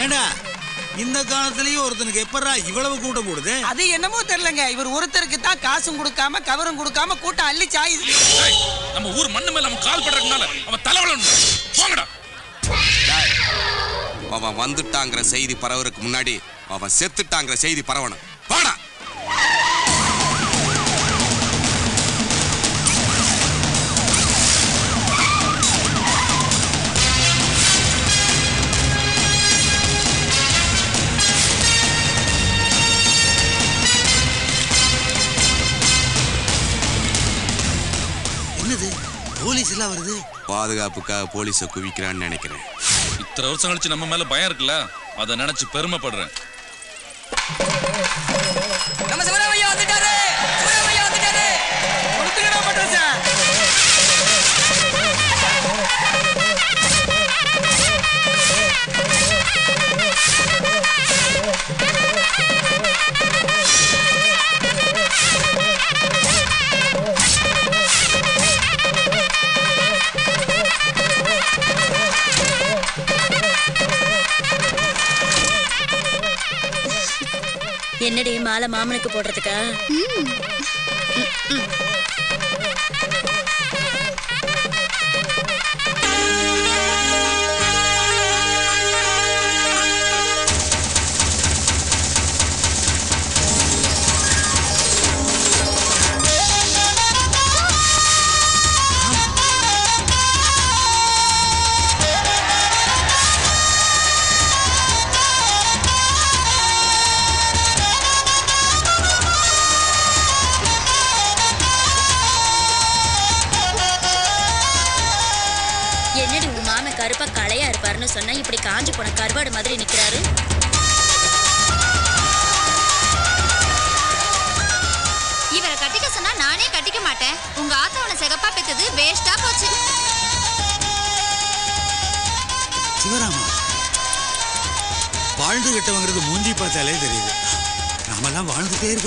ஏண்டா இந்த காலத்திலயும் ஒருத்தனுக்கு எப்பறா இவ்வளவு கூட்டம் கூடுது? அது என்னமோ தெரியலங்க, இவர் ஒருத்தருக்கு தான் காசும் கொடுக்காம கவரும் கொடுக்காம கூட்டம் அள்ளி சாயுது. நம்ம ஊர் மண்ணு மேல நம்ம கால் படுறதுனால அவன் தலைவலன் போங்கடா. அவன் வந்துட்டாங்கிற செய்தி பரவறதுக்கு முன்னாடி அவன் செத்துட்டாங்கிற செய்தி பரவணும். வாடா. என்னது போலீஸ் எல்லாம் வருது? பாதுகாப்புக்காக போலீஸை குவிக்கிறான்னு நினைக்கிறேன். இத்தனை வருஷம் கழிச்சு நம்ம மேல பயம் இருக்குல்ல, அதை நினைச்சு பெருமைப்படுறேன். நம்ம சிவராமையா வந்துட்டாரு, சிவராமையா வந்துட்டாரு. கொடுத்துக்கடா பட்ரஸ். என்னடி மாலை மாமனுக்கு போடுறதுக்கா? என்னடி உன் மாமன் கருப்பா களையா இருப்பாருன்னு சொன்னா இப்படி காஞ்சி போன கருவாடு மாதிரி நிக்கிறாரு. இவரை கட்டிக்க சொன்னா நானே கட்டிக்க மாட்டேன். உங்க ஆத்தவனை சிகப்பா பெத்தது வேஸ்டா போச்சு. சிவராமா, வாழ்ந்து கட்டவங்கிறது மூஞ்சி பார்த்தாலே தெரியுது. நாமெல்லாம் வாழ்ந்துட்டே இருக்கணும்.